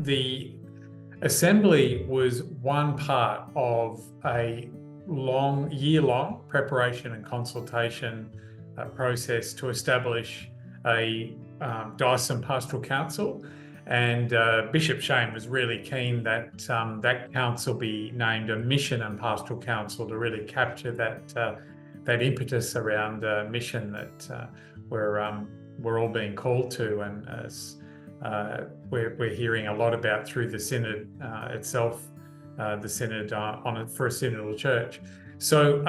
the assembly was one part of a year-long preparation and consultation process to establish a Diocesan Pastoral Council, and Bishop Shane was really keen that that council be named a Mission and Pastoral Council to really capture that impetus around mission that we're all being called to, and as we're hearing a lot about through the synod itself, the synod for a synodal church. So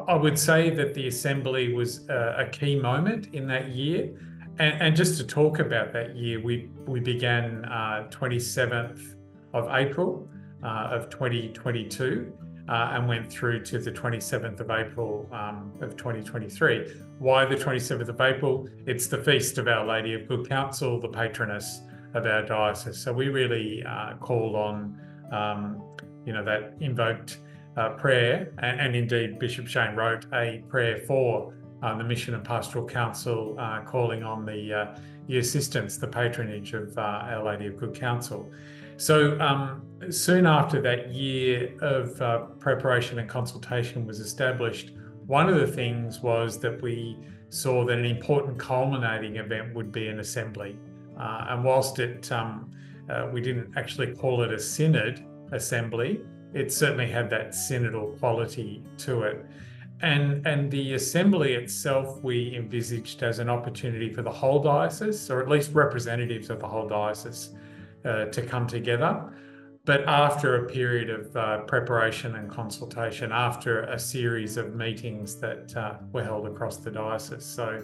I would say that the assembly was a key moment in that year. And just to talk about that year, we began 27th of April of 2022 and went through to the 27th of April of 2023. Why the 27th of April? It's the feast of Our Lady of Good Counsel, the patroness of our diocese. So we really called on, that invoked prayer, and indeed Bishop Shane wrote a prayer for the Mission and Pastoral Council, calling on the assistance, the patronage of Our Lady of Good Counsel. So soon after that year of preparation and consultation was established, one of the things was that we saw that an important culminating event would be an assembly. And whilst we didn't actually call it a synod assembly, it certainly had that synodal quality to it. And the assembly itself we envisaged as an opportunity for the whole diocese, or at least representatives of the whole diocese, to come together. But after a period of preparation and consultation, after a series of meetings that were held across the diocese. So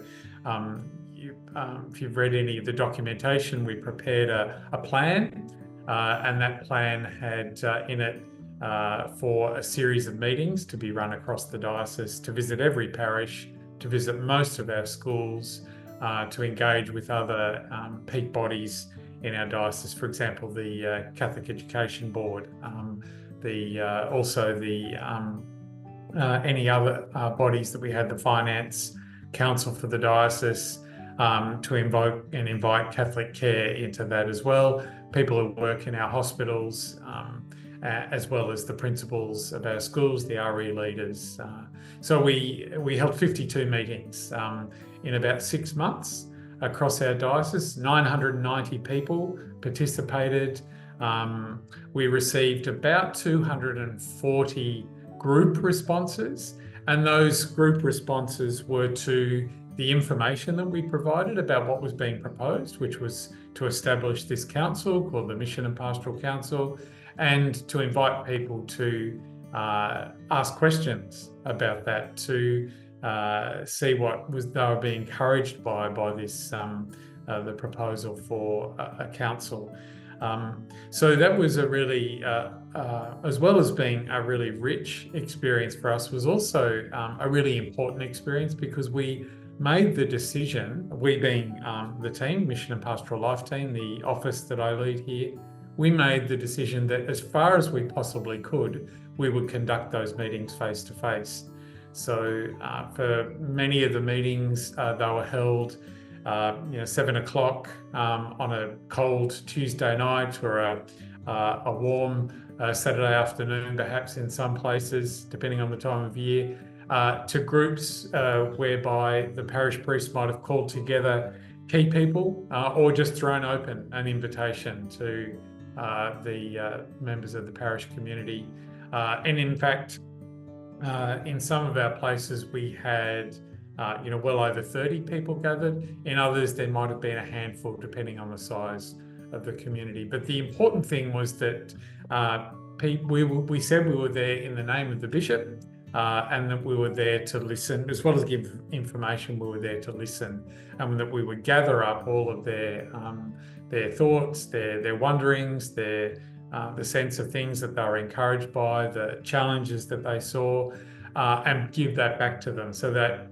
if you've read any of the documentation, we prepared a plan, and that plan had in it for a series of meetings to be run across the diocese, to visit every parish, to visit most of our schools, to engage with other peak bodies in our diocese, for example, the Catholic Education Board, also any other bodies that we had, the Finance Council for the diocese, to invoke and invite Catholic Care into that as well, people who work in our hospitals, as well as the principals of our schools, the RE leaders. So we held 52 meetings in about 6 months across our diocese. 990 people participated. We received about 240 group responses, and those group responses were to the information that we provided about what was being proposed, which was to establish this council called the Mission and Pastoral Council, and to invite people to ask questions about that, to see what they were being encouraged by this, the proposal for a council. So that was a really, as well as being a really rich experience for us, was also a really important experience, because we made the decision, we being the team, Mission and Pastoral Life team, the office that I lead here, we made the decision that as far as we possibly could, we would conduct those meetings face to face. So for many of the meetings, they were held 7 o'clock on a cold Tuesday night, or a warm Saturday afternoon, perhaps in some places, depending on the time of year, to groups whereby the parish priest might have called together key people, or just thrown open an invitation to the members of the parish community. And in fact, in some of our places, we had well over 30 people gathered. In others, there might have been a handful, depending on the size of the community. But the important thing was that we said we were there in the name of the bishop, and that we were there to listen, as well as give information. We were there to listen, and that we would gather up all of their thoughts, their wonderings, the sense of things that they were encouraged by, the challenges that they saw, and give that back to them. So that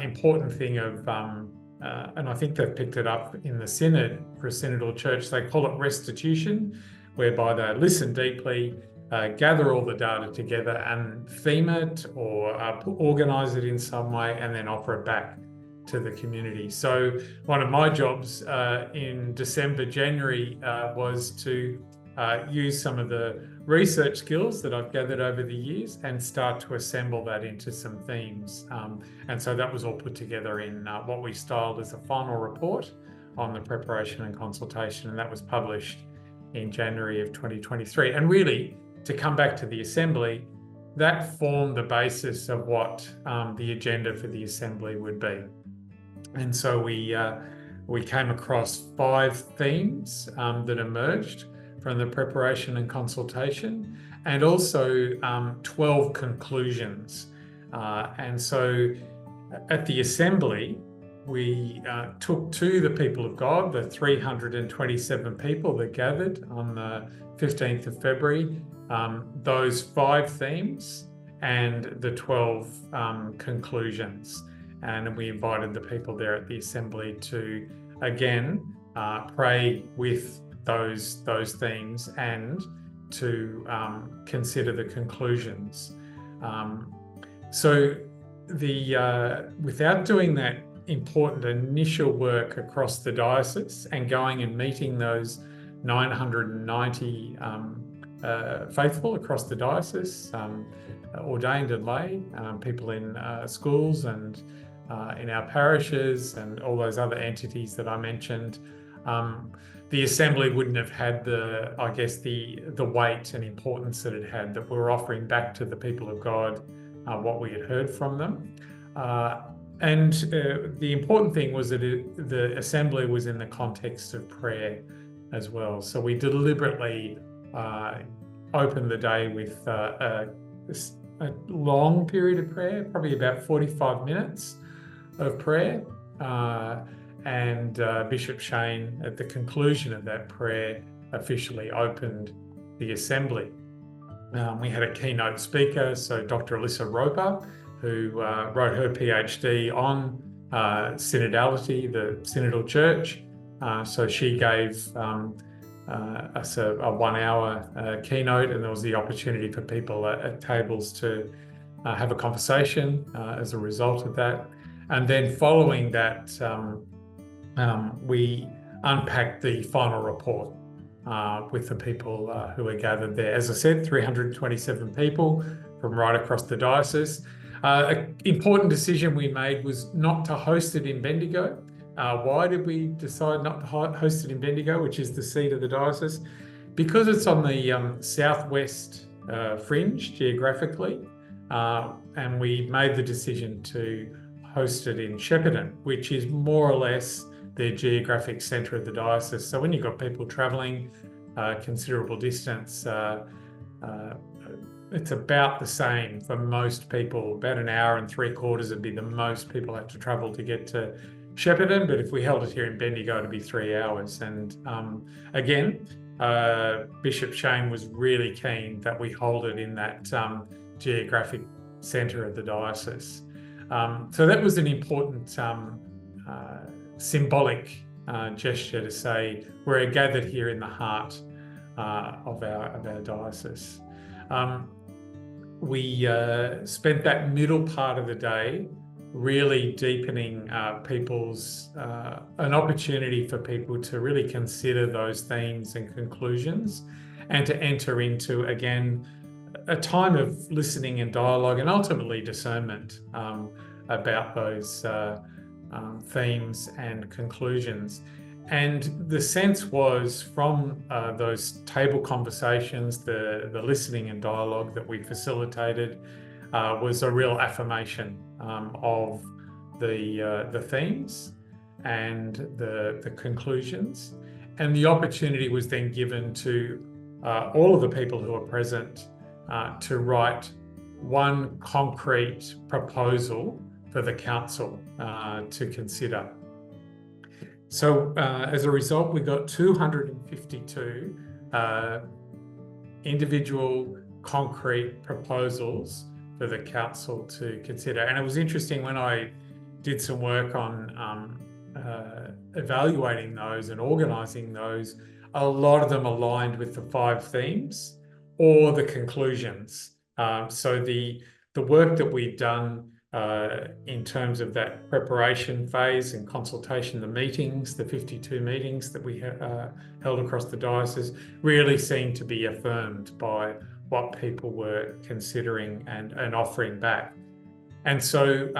important thing of, and I think they've picked it up in the synod for a synodal church, they call it restitution, whereby they listen deeply, gather all the data together and theme it, or organise it in some way, and then offer it back to the community. So one of my jobs in December, January was to use some of the research skills that I've gathered over the years and start to assemble that into some themes. And so that was all put together in what we styled as a final report on the preparation and consultation, and that was published in January of 2023. And really, to come back to the Assembly, that formed the basis of what the agenda for the Assembly would be. And so we came across 5 themes that emerged from the preparation and consultation, and also 12 conclusions. And so at the Assembly, we took to the people of God, the 327 people that gathered on the 15th of February, those 5 themes and the 12 conclusions. And we invited the people there at the Assembly to, again, pray with those themes and to consider the conclusions. So without doing that important initial work across the diocese and going and meeting those 990 faithful across the diocese, ordained and lay, people in schools and in our parishes and all those other entities that I mentioned, the Assembly wouldn't have had the weight and importance that it had, that we're offering back to the people of God what we had heard from them. And the important thing was that the Assembly was in the context of prayer as well. So we deliberately opened the day with a long period of prayer, probably about 45 minutes of prayer. And Bishop Shane, at the conclusion of that prayer, officially opened the Assembly. We had a keynote speaker, so Dr. Alyssa Roper, who wrote her PhD on synodality, the synodal church. So she gave us a 1-hour keynote, and there was the opportunity for people at tables to have a conversation as a result of that. And then following that, we unpacked the final report with the people who were gathered there. As I said, 327 people from right across the diocese. An important decision we made was not to host it in Bendigo. Why did we decide not to host it in Bendigo, which is the seat of the diocese? Because it's on the southwest fringe geographically, and we made the decision to host it in Shepparton, which is more or less the geographic centre of the diocese. So when you've got people travelling considerable distance, it's about the same for most people. About 1 hour and 3/4 would be the most people have to travel to get to Shepparton, but if we held it here in Bendigo, it'd be 3 hours. And again, Bishop Shane was really keen that we hold it in that geographic centre of the diocese. So that was an important symbolic gesture to say we're gathered here in the heart of our diocese. We spent that middle part of the day really deepening people's an opportunity for people to really consider those themes and conclusions, and to enter into, again, a time of listening and dialogue and ultimately discernment about those themes and conclusions. And the sense was from those table conversations, the listening and dialogue that we facilitated was a real affirmation of the themes and the conclusions. And the opportunity was then given to all of the people who are present to write one concrete proposal for the council to consider. So as a result, we got 252 individual concrete proposals for the council to consider. And it was interesting when I did some work on evaluating those and organising those, a lot of them aligned with the 5 themes or the conclusions. So the work that we'd done in terms of that preparation phase and consultation, the meetings, the 52 meetings that we held across the diocese, really seemed to be affirmed by what people were considering and offering back. And so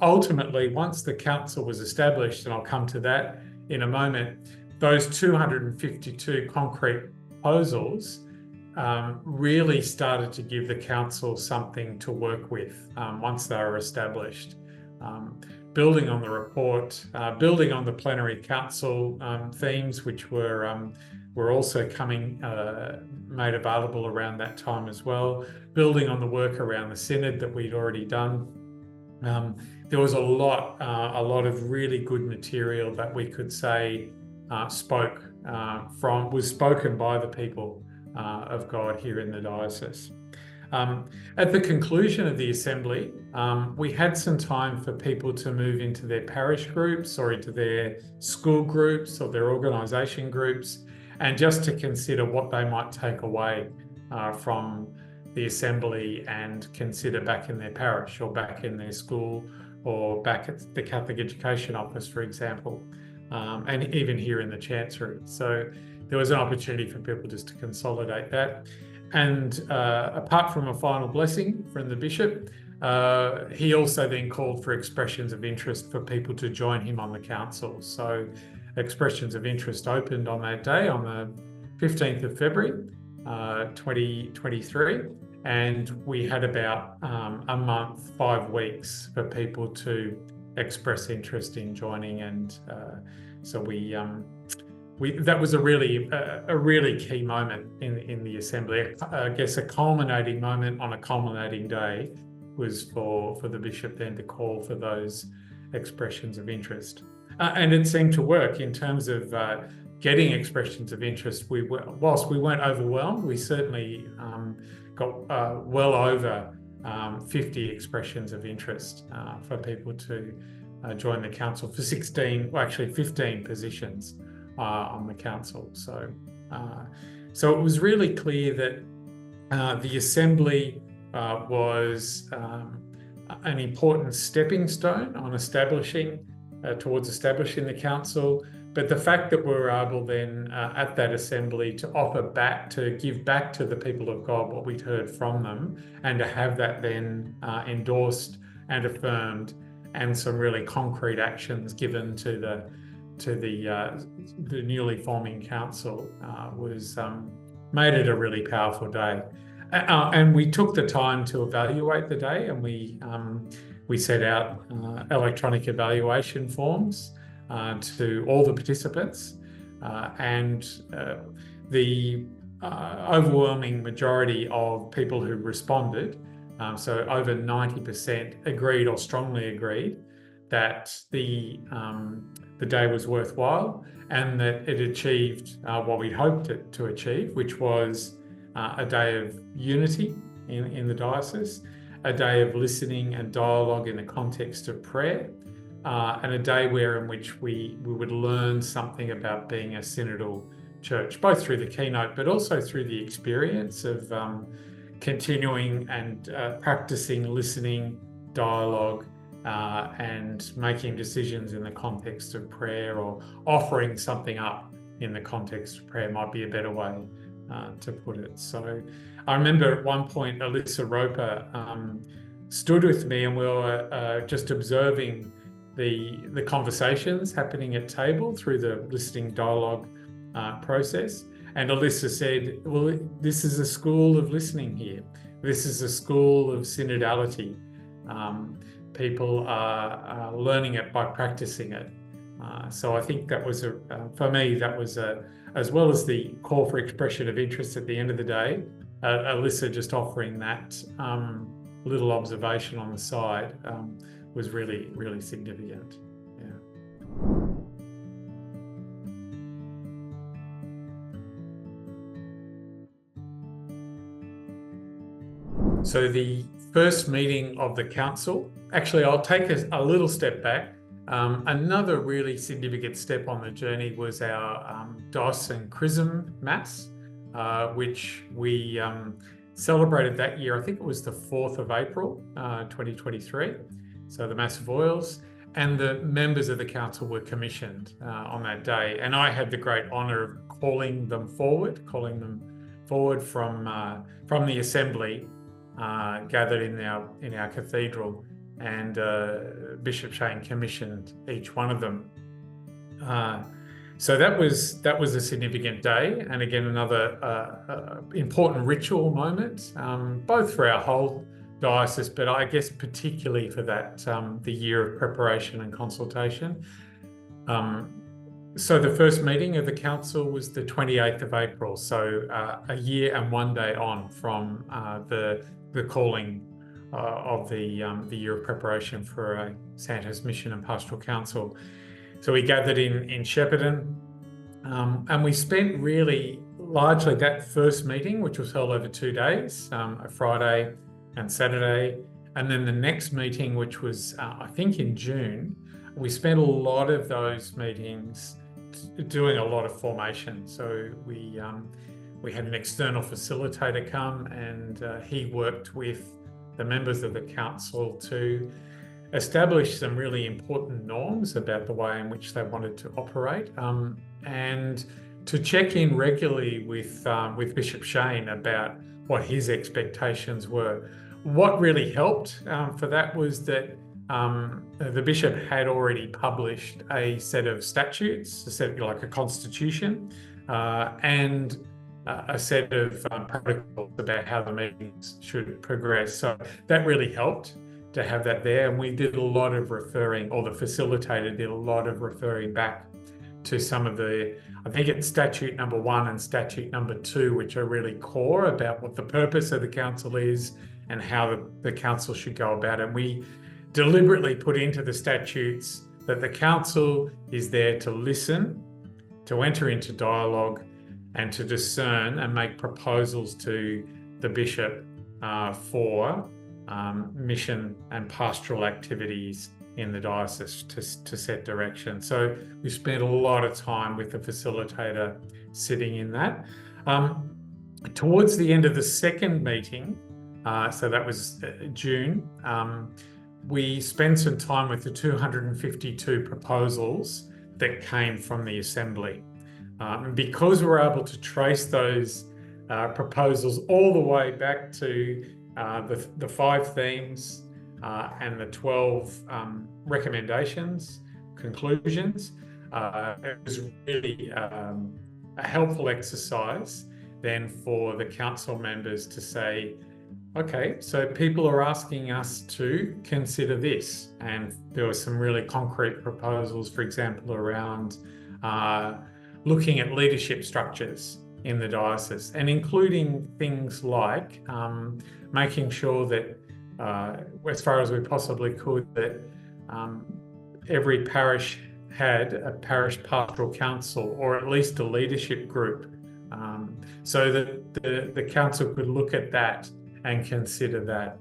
ultimately, once the council was established, and I'll come to that in a moment, those 252 concrete proposals really started to give the council something to work with once they were established. Building on the report, building on the plenary council themes, which were also made available around that time as well, building on the work around the synod that we'd already done. There was a lot of really good material that we could say was spoken by the people of God here in the diocese. At the conclusion of the assembly, we had some time for people to move into their parish groups or into their school groups or their organisation groups, and just to consider what they might take away from the assembly and consider back in their parish or back in their school or back at the Catholic Education Office, for example, and even here in the Chancery. So there was an opportunity for people just to consolidate that. And apart from a final blessing from the bishop, he also then called for expressions of interest for people to join him on the council. So expressions of interest opened on that day, on the 15th of February, 2023. And we had about a month, 5 weeks for people to express interest in joining. And so that was a really key moment in the assembly. I guess a culminating moment on a culminating day was for the bishop then to call for those expressions of interest. And it seemed to work in terms of getting expressions of interest. Whilst we weren't overwhelmed, we certainly got well over 50 expressions of interest for people to join the council for 15 positions on the council. So it was really clear that the assembly was an important stepping stone on towards establishing the council. But the fact that we were able then at that assembly to give back to the people of God what we'd heard from them, and to have that then endorsed and affirmed, and some really concrete actions given to the newly forming council made it a really powerful day. And we took the time to evaluate the day, and we set out electronic evaluation forms to all the participants, and the overwhelming majority of people who responded, so over 90%, agreed or strongly agreed that the day was worthwhile, and that it achieved what we hoped it to achieve, which was a day of unity in the diocese, a day of listening and dialogue in the context of prayer, and a day in which we would learn something about being a synodal church, both through the keynote, but also through the experience of continuing and practicing listening, dialogue, and making decisions in the context of prayer, or offering something up in the context of prayer might be a better way to put it. So I remember at one point, Alyssa Roper stood with me, and we were just observing the conversations happening at table through the listening dialogue process. And Alyssa said, well, this is a school of listening here. This is a school of synodality. People are learning it by practicing it. So I think that was for me, that was as well as the call for expression of interest at the end of the day, Alyssa just offering that little observation on the side was really, really significant. Yeah. So the first meeting of the council, actually, I'll take a little step back. Another really significant step on the journey was our Diocesan Chrism Mass, which we celebrated that year. I think it was the 4th of April, 2023. so the massive oils, and the members of the council were commissioned on that day. And I had the great honour of calling them forward from the assembly gathered in our cathedral, and Bishop Shane commissioned each one of them. So that was a significant day, and again another important ritual moment, both for our whole diocese, but I guess particularly for that the year of preparation and consultation. So the first meeting of the council was the 28th of April, so a year and one day on from the calling of the year of preparation for Sandhurst Mission and Pastoral Council. So we gathered in Shepparton, and we spent really largely that first meeting, which was held over 2 days, a Friday and Saturday, and then the next meeting, which was I think in June. We spent a lot of those meetings doing a lot of formation. So we had an external facilitator come, and he worked with the members of the council to establish some really important norms about the way in which they wanted to operate, and to check in regularly with Bishop Shane about what his expectations were. What really helped for that was that the bishop had already published a set of statutes, a set like a constitution, and a set of protocols about how the meetings should progress. So that really helped to have that there. And we did a lot of referring, or the facilitator did a lot of referring back to some of the, I think it's statute number 1 and statute number 2, which are really core about what the purpose of the council is and how the council should go about it. We deliberately put into the statutes that the council is there to listen, to enter into dialogue, and to discern and make proposals to the bishop for mission and pastoral activities in the diocese to set direction. So we spent a lot of time with the facilitator sitting in that. Towards the end of the second meeting, so that was June, we spent some time with the 252 proposals that came from the assembly. Because we were able to trace those proposals all the way back to the 5 themes and the 12 recommendations, conclusions, it was really a helpful exercise then for the council members to say, okay, so people are asking us to consider this. And there were some really concrete proposals, for example, around looking at leadership structures in the diocese, and including things like making sure that, as far as we possibly could, that every parish had a parish pastoral council, or at least a leadership group, so that the council could look at that and consider that.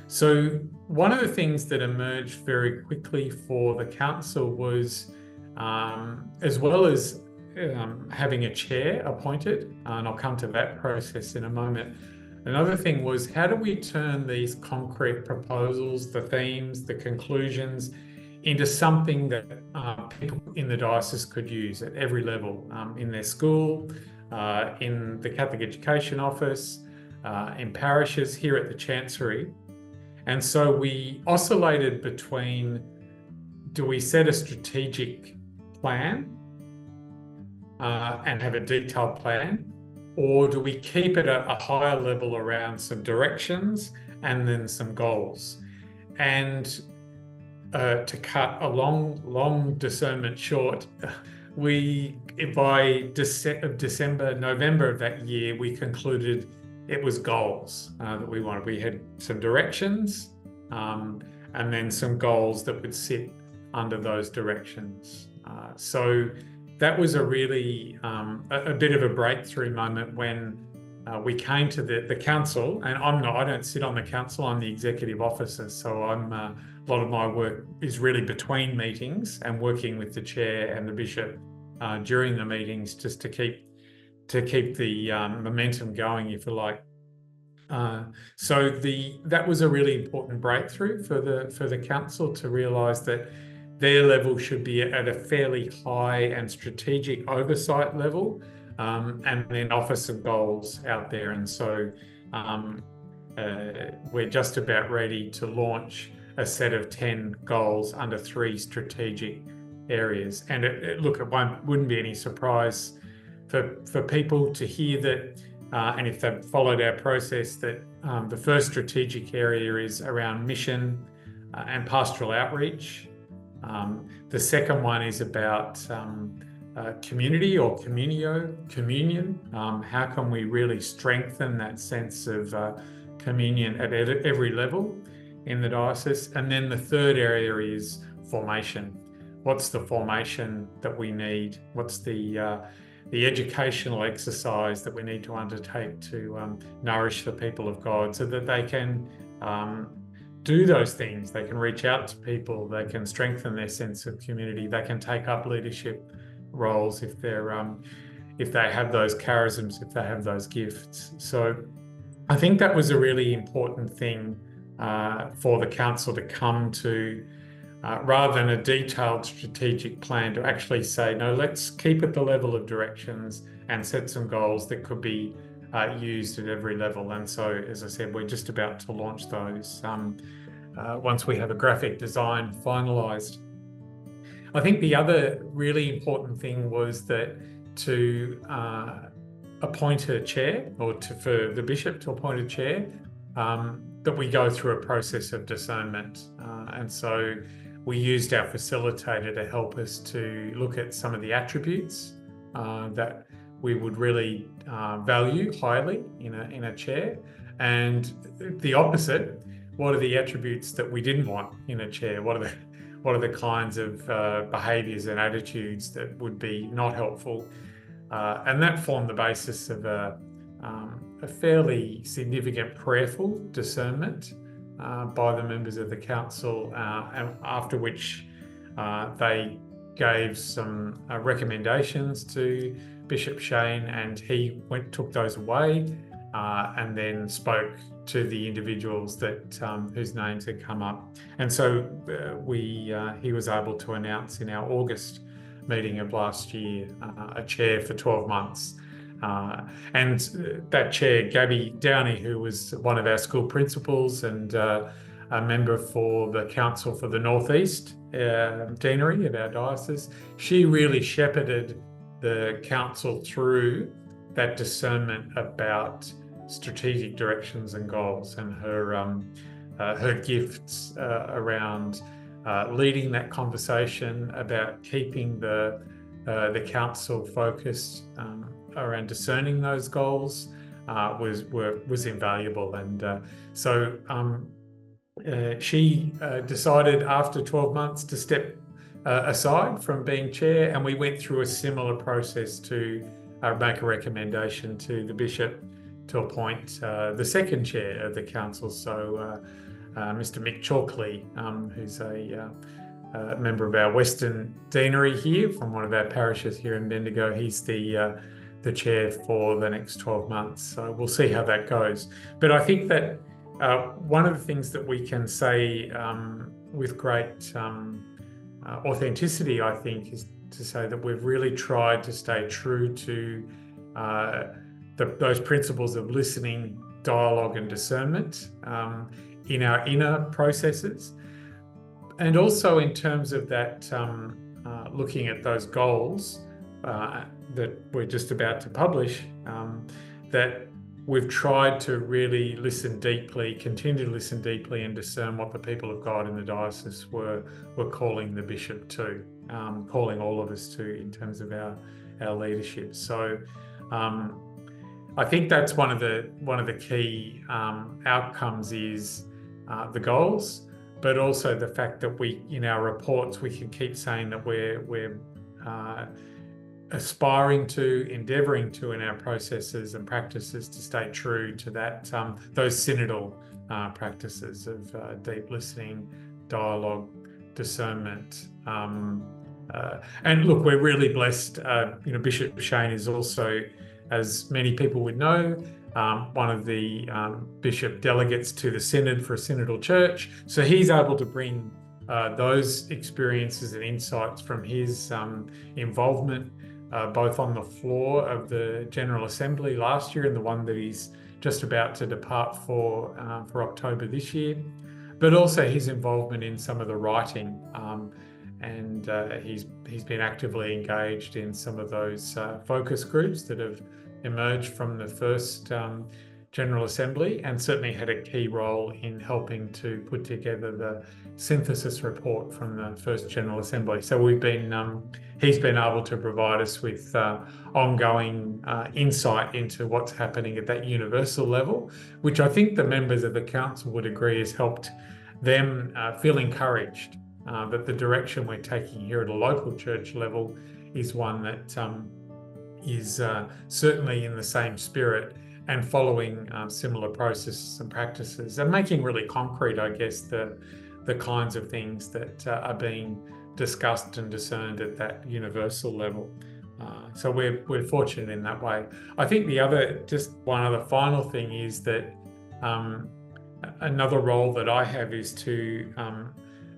So one of the things that emerged very quickly for the council was, as well as having a chair appointed, and I'll come to that process in a moment, another thing was, how do we turn these concrete proposals, the themes, the conclusions, into something that people in the diocese could use at every level, in their school, in the Catholic Education Office, in parishes, here at the Chancery. And so we oscillated between, do we set a strategic plan and have a detailed plan, or do we keep it at a higher level around some directions and then some goals? And to cut a long discernment short, by November of that year, we concluded it was goals that we wanted. We had some directions and then some goals that would sit under those directions. So that was a really a bit of a breakthrough moment when we came to the council. And I don't sit on the council, I'm the executive officer, so a lot of my work is really between meetings and working with the chair and the bishop during the meetings, just to keep the momentum going, if you like. So that was a really important breakthrough for the council to realise that their level should be at a fairly high and strategic oversight level, and then offer some goals out there. And so we're just about ready to launch a set of 10 goals under 3 strategic areas. And it wouldn't be any surprise for people to hear that, and if they've followed our process, that the first strategic area is around mission and pastoral outreach. The second one is about community or communion. How can we really strengthen that sense of communion at every level in the diocese? And then the third area is formation. What's the formation that we need? What's the educational exercise that we need to undertake to nourish the people of God so that they can do those things? They can reach out to people, they can strengthen their sense of community, they can take up leadership roles if they have those charisms, if they have those gifts. So I think that was a really important thing for the council to come to, rather than a detailed strategic plan, to actually say, no, let's keep at the level of directions and set some goals that could be used at every level. And so, as I said, we're just about to launch those once we have a graphic design finalised. I think the other really important thing was that to appoint a chair, or for the bishop to appoint a chair, that we go through a process of discernment. And so we used our facilitator to help us to look at some of the attributes that we would really value highly in a chair, and the opposite. What are the attributes that we didn't want in a chair? What are the kinds of behaviours and attitudes that would be not helpful? And that formed the basis of a fairly significant prayerful discernment by the members of the council, and after which they gave some recommendations to Bishop Shane, and he took those away and then spoke to the individuals whose names had come up. And so he was able to announce in our August meeting of last year a chair for 12 months. And that chair, Gabby Downey, who was one of our school principals and a member for the Council for the North East Deanery of our diocese, she really shepherded the council through that discernment about strategic directions and goals, and her gifts around leading that conversation about keeping the council focused around discerning those goals was invaluable. And so she decided after 12 months to step aside from being chair, and we went through a similar process to make a recommendation to the bishop to appoint the second chair of the council. So Mr. Mick Chalkley, who's a member of our Western Deanery here from one of our parishes here in Bendigo, he's the chair for the next 12 months. So we'll see how that goes. But I think that one of the things that we can say with great authenticity, I think, is to say that we've really tried to stay true to those principles of listening, dialogue and discernment in our inner processes. And also in terms of that, looking at those goals that we're just about to publish, that we've tried to really listen deeply, continue to listen deeply and discern what the people of God in the diocese were calling the bishop to, calling all of us to in terms of our leadership. So I think that's one of the key outcomes is the goals, but also the fact that we, in our reports, we can keep saying that we're aspiring to, endeavouring to, in our processes and practices, to stay true to that, those synodal practices of deep listening, dialogue, discernment. And look, we're really blessed. Bishop Shane is also as many people would know, one of the bishop delegates to the synod for a synodal church. So he's able to bring those experiences and insights from his involvement both on the floor of the General Assembly last year and the one that he's just about to depart for October this year, but also his involvement in some of the writing. And he's been actively engaged in some of those focus groups that have emerged from the first General Assembly, and certainly had a key role in helping to put together the synthesis report from the first General Assembly. So he's been able to provide us with ongoing insight into what's happening at that universal level, which I think the members of the council would agree has helped them feel encouraged that the direction we're taking here at a local church level is one that is certainly in the same spirit and following similar processes and practices, and making really concrete, I guess, the kinds of things that are being discussed and discerned at that universal level. So we're fortunate in that way. I think just one other final thing is that another role that I have is to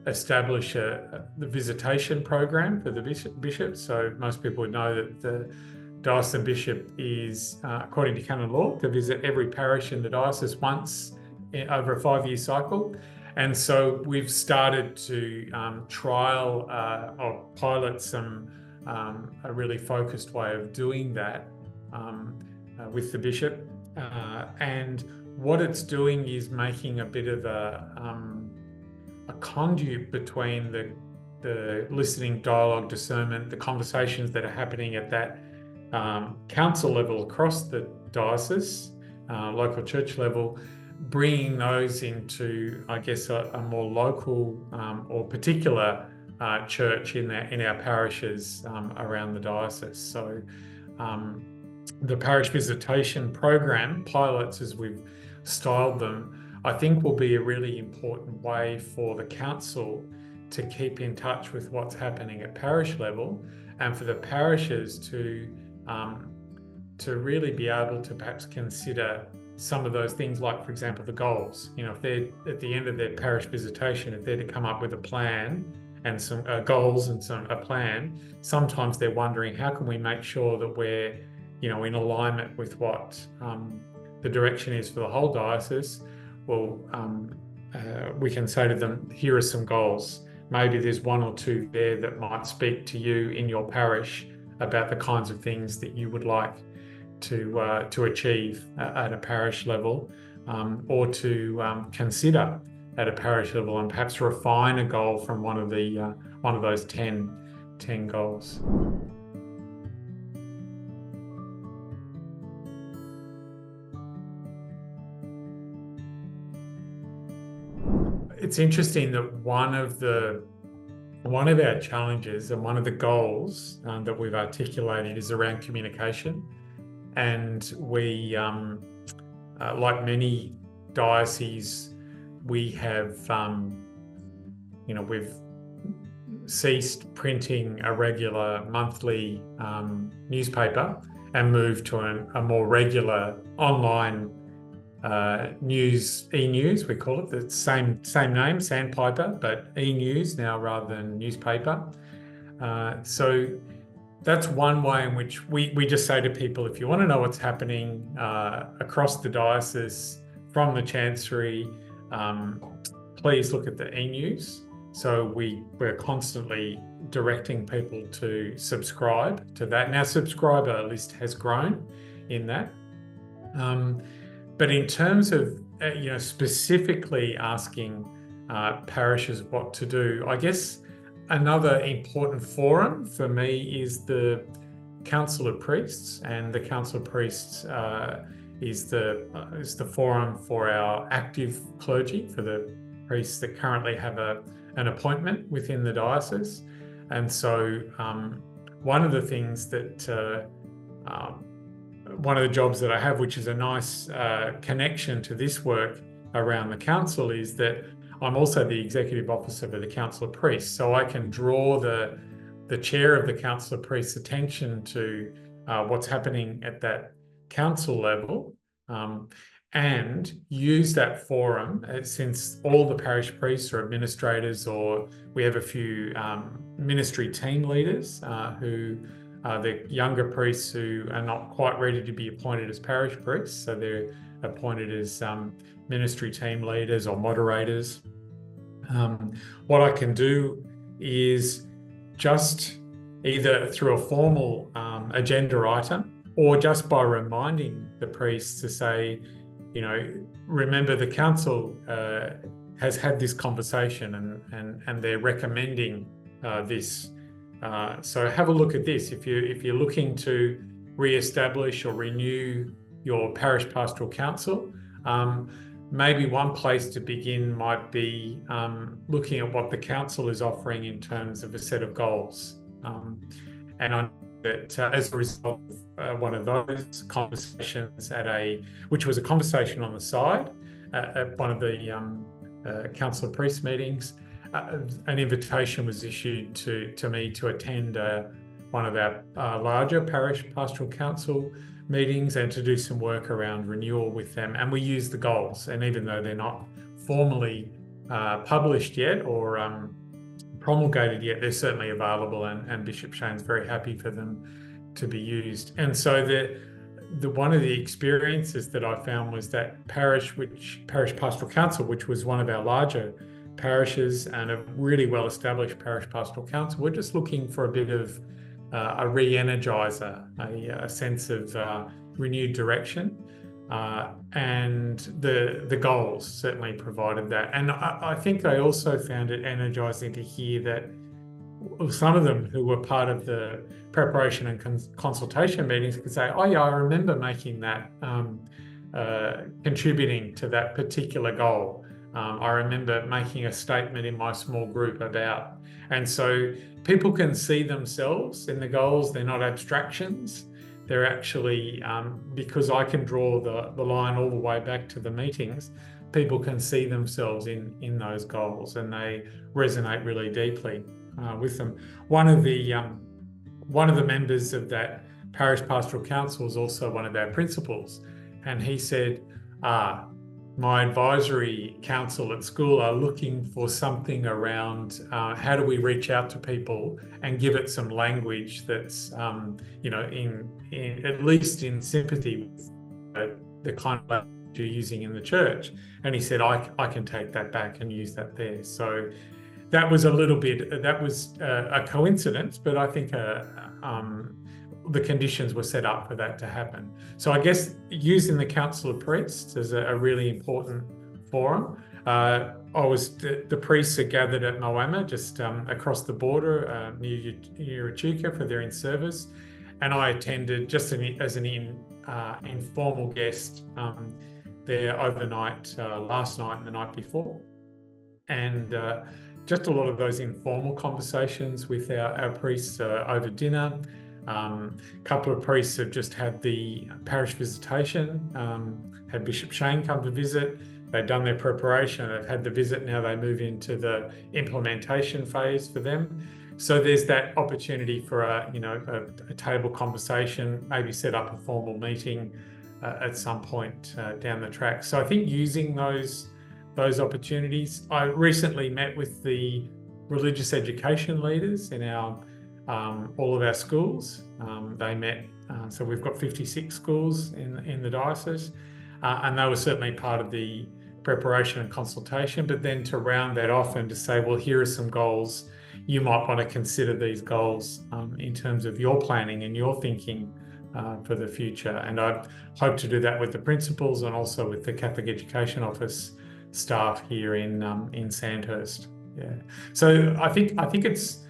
establish the visitation program for the bishop. So most people would know that the diocesan bishop is, according to canon law, to visit every parish in the diocese once over a 5-year cycle. And so we've started to trial or pilot a really focused way of doing that with the bishop. And what it's doing is making a bit of a conduit between the listening, dialogue, discernment, the conversations that are happening at that council level across the diocese, local church level, bringing those into, I guess, a more local or particular church in our parishes around the diocese. So the parish visitation program pilots, as we've styled them, I think will be a really important way for the council to keep in touch with what's happening at parish level, and for the parishes to really be able to perhaps consider some of those things, like, for example, the goals. You know, if they're at the end of their parish visitation, if they're to come up with a plan and some goals and a plan, sometimes they're wondering, how can we make sure that we're, in alignment with what the direction is for the whole diocese? Well, we can say to them, here are some goals. Maybe there's one or two there that might speak to you in your parish about the kinds of things that you would like to achieve at a parish level, or to consider at a parish level, and perhaps refine a goal from one of those 10 goals. It's interesting that one of our challenges and one of the goals that we've articulated is around communication. And we, like many dioceses, we have, we've ceased printing a regular monthly newspaper and moved to a more regular online news, e-news, we call it, the same name, Sandpiper, but e-news now rather than newspaper. So that's one way in which we just say to people, if you want to know what's happening across the diocese from the Chancery, please look at the e-news. So we're constantly directing people to subscribe to that. Now, subscriber list has grown in that. But in terms of specifically asking parishes what to do, I guess another important forum for me is the Council of Priests, and the Council of Priests is the forum for our active clergy, for the priests that currently have an appointment within the diocese. And so one of the things that one of the jobs that I have, which is a nice connection to this work around the council, is that I'm also the executive officer for the Council of Priests. So I can draw the chair of the Council of Priests' attention to what's happening at that council level, and use that forum, since all the parish priests are administrators, or we have a few ministry team leaders who are the younger priests who are not quite ready to be appointed as parish priests, so they're appointed as ministry team leaders or moderators. What I can do is just either through a formal agenda item, or just by reminding the priests to say, remember the council has had this conversation and they're recommending this. So have a look at this. If you're looking to re-establish or renew your parish pastoral council, maybe one place to begin might be looking at what the council is offering in terms of a set of goals. And I know that as a result of one of those conversations which was a conversation on the side at one of the council of priests meetings, an invitation was issued to me to attend one of our larger parish pastoral council meetings and to do some work around renewal with them. And we use the goals, and even though they're not formally published yet or promulgated yet, they're certainly available, and Bishop Shane's very happy for them to be used. And so one of the experiences that I found was that parish pastoral council, which was one of our larger parishes and a really well-established parish pastoral council, we're just looking for a bit of a re-energizer, a sense of renewed direction, and the goals certainly provided that. And I think they also found it energizing to hear that some of them who were part of the preparation and consultation meetings could say, oh yeah, I remember making that, contributing to that particular goal. I remember making a statement in my small group about, and so people can see themselves in the goals. They're not abstractions. They're actually, because I can draw the line all the way back to the meetings, people can see themselves in those goals, and they resonate really deeply with them. One of the members of that parish pastoral council is also one of our principals, and he said, my advisory council at school are looking for something around how do we reach out to people and give it some language that's, in at least in sympathy with the kind of language you're using in the church. And he said, I can take that back and use that there. So that was a coincidence, but I think the conditions were set up for that to happen. So I guess using the Council of Priests is a really important forum. The priests are gathered at Moama, just across the border near Echuca for their in-service, and I attended just as an informal guest there overnight, last night and the night before. And just a lot of those informal conversations with our priests over dinner. A couple of priests have just had the parish visitation, had Bishop Shane come to visit. They've done their preparation, they've had the visit, now they move into the implementation phase for them. So there's that opportunity for a table conversation, maybe set up a formal meeting at some point down the track. So I think using those opportunities. I recently met with the religious education leaders in all of our schools. They met, so we've got 56 schools in the diocese, and they were certainly part of the preparation and consultation. But then to round that off and to say, well, here are some goals. You might want to consider these goals in terms of your planning and your thinking for the future. And I hope to do that with the principals and also with the Catholic Education Office staff here in Sandhurst. Yeah. So I think it's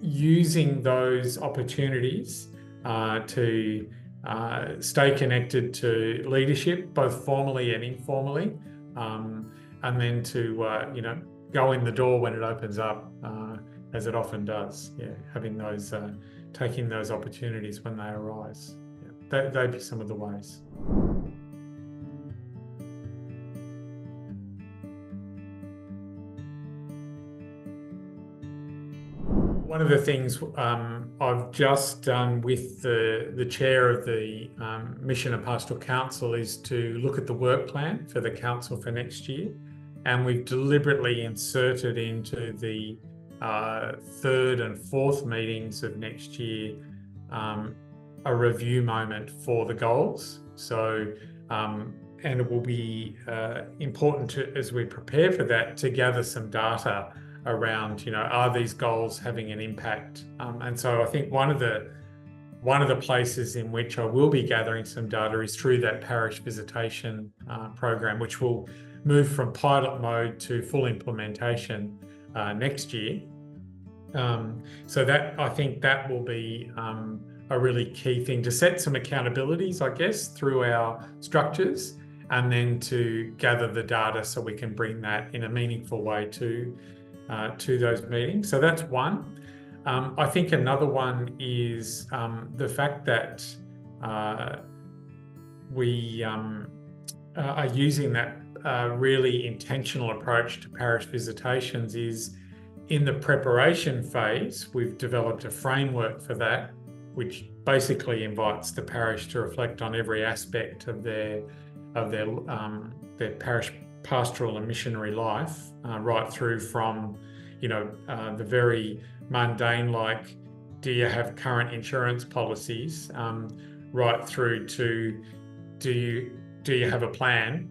using those opportunities to stay connected to leadership, both formally and informally, and then to go in the door when it opens up, as it often does. Yeah, having those, taking those opportunities when they arise. Yeah, they'd be some of the ways. One of the things I've just done with the chair of the Mission and Pastoral Council is to look at the work plan for the council for next year. And we've deliberately inserted into the third and fourth meetings of next year a review moment for the goals. So, and it will be important to, as we prepare for that, to gather some data around, are these goals having an impact? And so I think one of the places in which I will be gathering some data is through that parish visitation program, which will move from pilot mode to full implementation next year. So that, I think that will be a really key thing to set some accountabilities, I guess, through our structures, and then to gather the data so we can bring that in a meaningful way to those meetings. So that's one. I think another one is the fact that we are using that really intentional approach to parish visitations is in the preparation phase. We've developed a framework for that, which basically invites the parish to reflect on every aspect of their parish pastoral and missionary life, right through from, the very mundane, like, do you have current insurance policies, right through to do you have a plan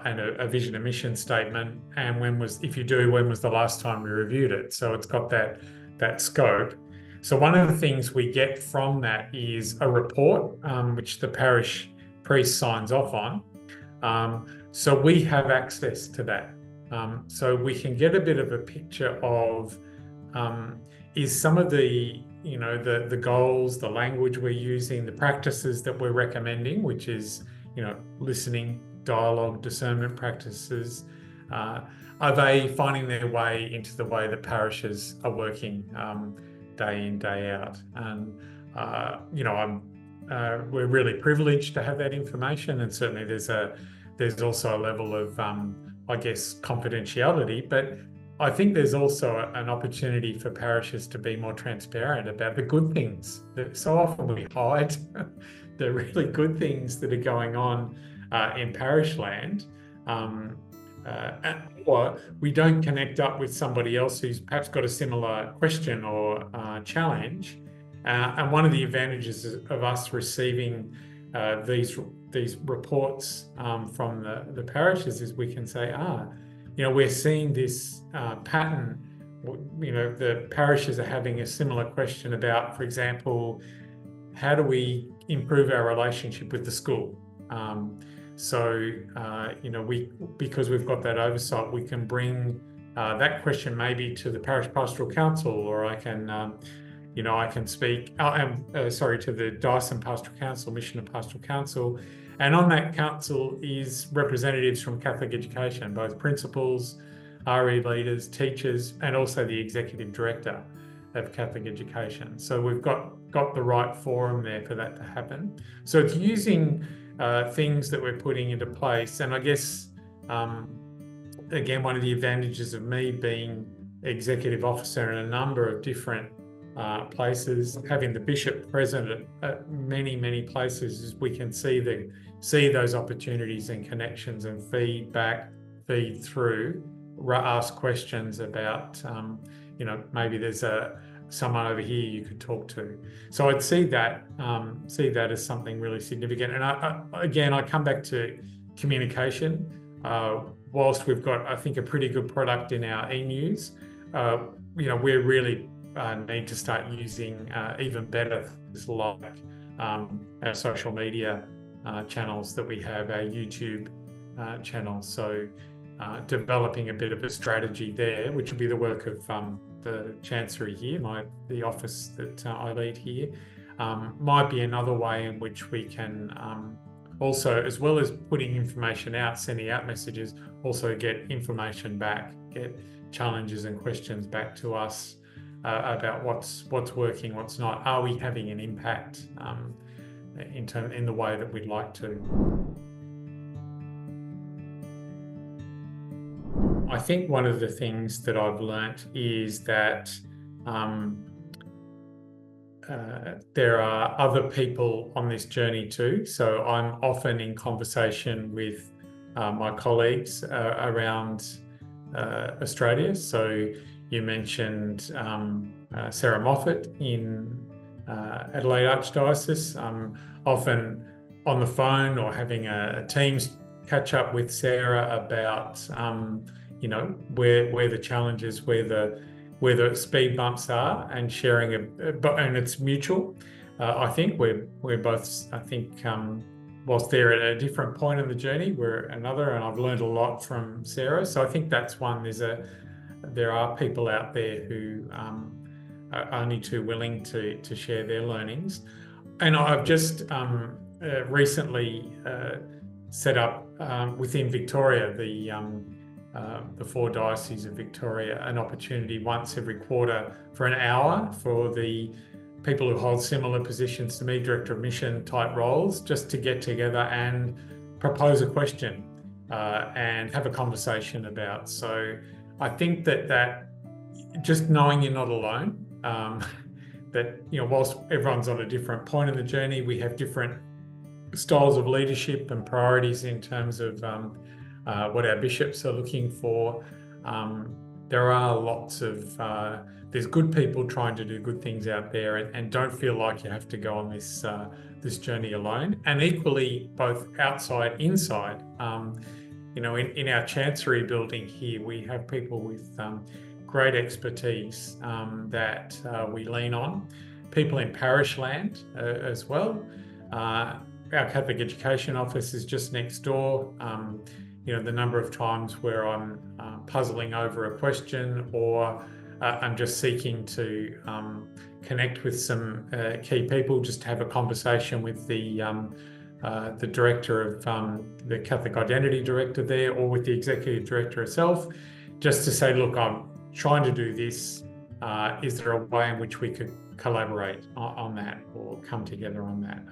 and a vision and mission statement, and if you do, when was the last time we reviewed it? So it's got that scope. So one of the things we get from that is a report, which the parish priest signs off on. So we have access to that. So we can get a bit of a picture of, is some of the goals, the language we're using, the practices that we're recommending, which is, listening, dialogue, discernment practices, are they finding their way into the way that parishes are working day in, day out? And, we're really privileged to have that information, and certainly there's also a level of, confidentiality, but I think there's also an opportunity for parishes to be more transparent about the good things that so often we hide, the really good things that are going on in parish land, or we don't connect up with somebody else who's perhaps got a similar question or challenge. And one of the advantages of us receiving these reports from the parishes is we can say, we're seeing this pattern. The parishes are having a similar question about, for example, how do we improve our relationship with the school? Because we've got that oversight, we can bring that question maybe to the Parish Pastoral Council, or I can speak, to the Diocesan Pastoral Council, Mission and Pastoral Council. And on that council is representatives from Catholic education, both principals, RE leaders, teachers, and also the executive director of Catholic education. So we've got the right forum there for that to happen. So it's using things that we're putting into place. And I guess, again, one of the advantages of me being executive officer in a number of different places, having the bishop present at many, many places, is we can see those opportunities and connections and feed through, ask questions about, maybe there's someone over here you could talk to. So I'd see that as something really significant. And I come back to communication. Whilst we've got, I think, a pretty good product in our e-news, we really need to start using even better things like our social media channels that we have, our YouTube channels. So developing a bit of a strategy there, which will be the work of the Chancery here, the office that I lead here, might be another way in which we can also, as well as putting information out, sending out messages, also get information back, get challenges and questions back to us about what's working, what's not. Are we having an impact in the way that we'd like to? I think one of the things that I've learnt is that there are other people on this journey too. So I'm often in conversation with my colleagues around Australia. So you mentioned Sarah Moffat in Adelaide Archdiocese. I'm often on the phone or having a Teams catch up with Sarah about where the challenges, where the speed bumps are, and sharing and it's mutual. I think we're both, I think, whilst they're at a different point in the journey, we're another, and I've learned a lot from Sarah. So I think that's one. There are people out there who are only too willing to share their learnings. And I've just recently set up within Victoria, the 4 dioceses of Victoria, an opportunity once every quarter for an hour for the people who hold similar positions to me, director of mission type roles, just to get together and propose a question and have a conversation about. So I think that just knowing you're not alone, that whilst everyone's on a different point in the journey, we have different styles of leadership and priorities in terms of what our bishops are looking for. There are lots of there's good people trying to do good things out there, and don't feel like you have to go on this journey alone. And equally, both outside, inside. In our chancery building here, we have people with great expertise that we lean on. People in parish land as well. Our Catholic Education Office is just next door. The number of times where I'm puzzling over a question, or I'm just seeking to connect with some key people, just to have a conversation with the director of the Catholic Identity Director there, or with the Executive Director herself, just to say, look, I'm trying to do this. Is there a way in which we could collaborate on that or come together on that?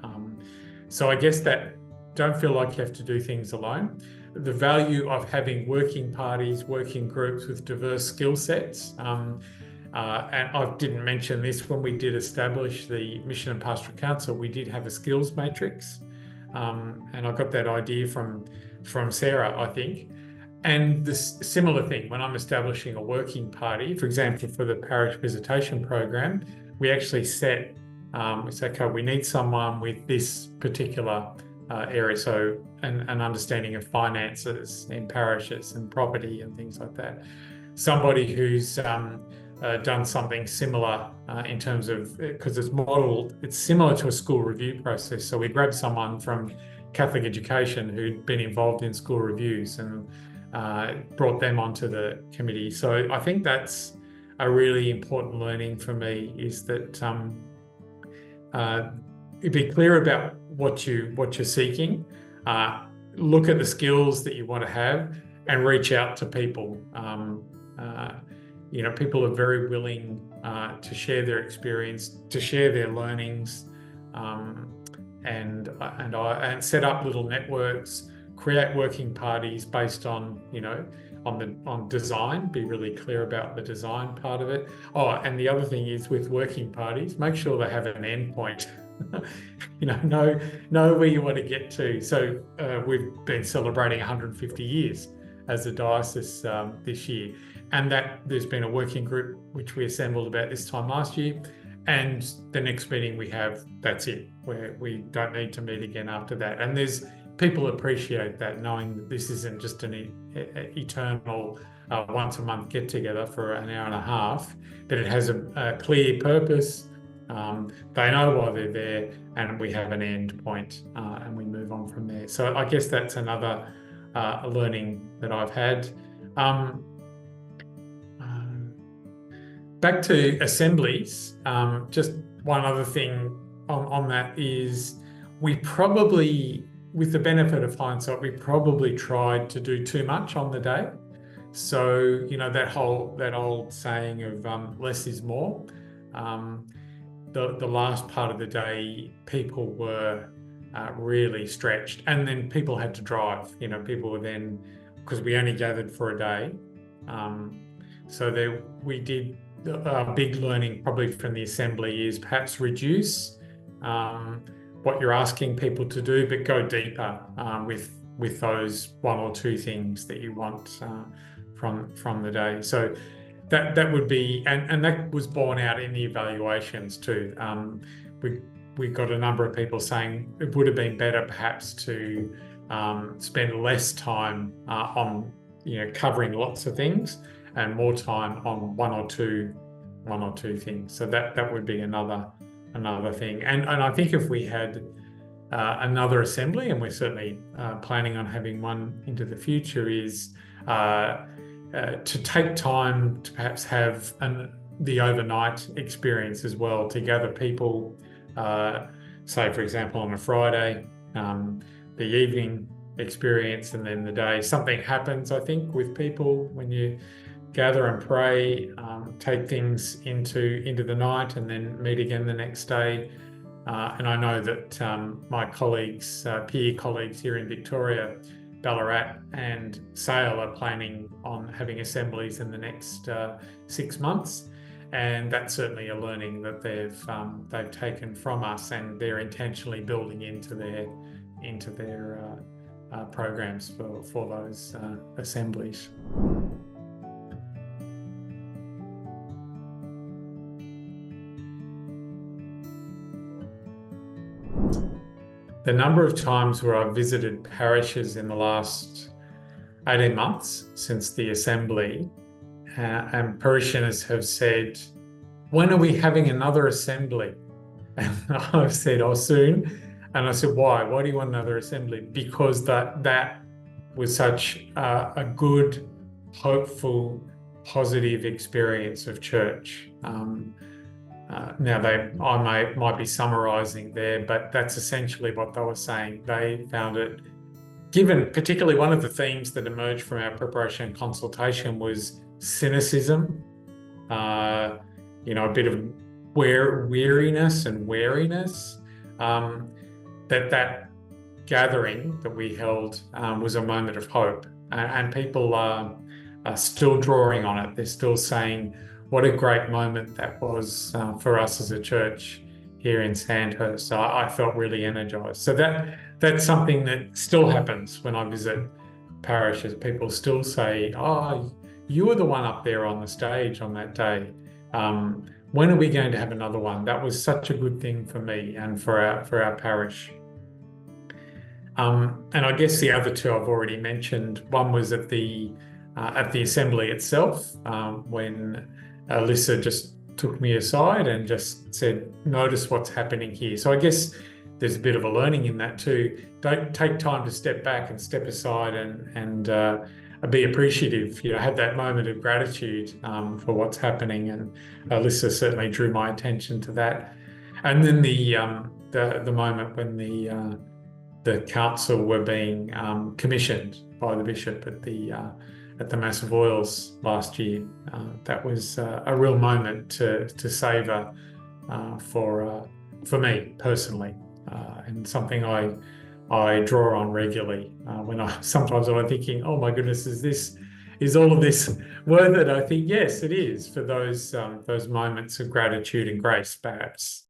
So I guess that don't feel like you have to do things alone. The value of having working parties, working groups with diverse skill sets. And I didn't mention this, when we did establish the Mission and Pastoral Council, we did have a skills matrix. And I got that idea from Sarah, I think. And this similar thing, when I'm establishing a working party, for example, for the parish visitation program, we actually set, okay, we need someone with this particular area, so an understanding of finances in parishes and property and things like that. Somebody who's done something similar in terms of, because it's similar to a school review process. So we grabbed someone from Catholic education who'd been involved in school reviews and brought them onto the committee. So I think that's a really important learning for me, is that be clear about what you're seeking, look at the skills that you want to have, and reach out to people. People are very willing to share their experience, to share their learnings, and set up little networks, create working parties based on on design. Be really clear about the design part of it. Oh, and the other thing is, with working parties, make sure they have an end point. know where you want to get to. So we've been celebrating 150 years as a diocese this year, and that there's been a working group which we assembled about this time last year, and the next meeting we have, that's it. We don't need to meet again after that. And there's people appreciate that, knowing that this isn't just an eternal once a month get together for an hour and a half, that it has a clear purpose. They know why they're there, and we have an end point, and we move on from there. So I guess that's another learning that I've had. Back to assemblies, just one other thing on that is, we probably, with the benefit of hindsight, we probably tried to do too much on the day. So, that old saying of less is more. The last part of the day, people were really stretched, and then people had to drive. People were then, because we only gathered for a day, so we did a big learning probably from the assembly is perhaps reduce what you're asking people to do, but go deeper with those one or two things that you want from the day. So that would be, and that was borne out in the evaluations too. We got a number of people saying it would have been better perhaps to spend less time on covering lots of things and more time on one or two things. So that would be another thing. And I think if we had another assembly, and we're certainly planning on having one into the future, is to take time to perhaps have the overnight experience as well, to gather people, say for example on a Friday, the evening experience, and then the day. Something happens, I think, with people when you gather and pray, take things into the night, and then meet again the next day. And I know that my colleagues, peer colleagues here in Victoria, Ballarat and Sale, are planning on having assemblies in the next 6 months, and that's certainly a learning that they've taken from us, and they're intentionally building into their programs for those assemblies. The number of times where I've visited parishes in the last 18 months since the assembly, and parishioners have said, "When are we having another assembly?" And I've said, "Oh, soon." And I said, "Why? Why do you want another assembly?" Because that was such a good, hopeful, positive experience of church. Now I might be summarising there, but that's essentially what they were saying. They found it, given particularly one of the themes that emerged from our preparation and consultation was cynicism, a bit of weariness and wariness. That gathering that we held was a moment of hope, and people are still drawing on it. They're still saying, what a great moment that was for us as a church here in Sandhurst. So I felt really energised. So that's something that still happens when I visit parishes. People still say, "Oh, you were the one up there on the stage on that day. When are we going to have another one? That was such a good thing for me and for our parish." And I guess the other two I've already mentioned. One was at the assembly itself, when Alyssa just took me aside and just said, "Notice what's happening here." So I guess there's a bit of a learning in that too. Don't take time to step back and step aside and be appreciative. Have that moment of gratitude for what's happening. And Alyssa certainly drew my attention to that. And then the moment when the council were being commissioned by the bishop at the Mass of Oils last year. That was a real moment to savour for me personally, and something I draw on regularly when sometimes I'm thinking, "Oh my goodness, is all of this worth it?" I think yes, it is, for those moments of gratitude and grace, perhaps.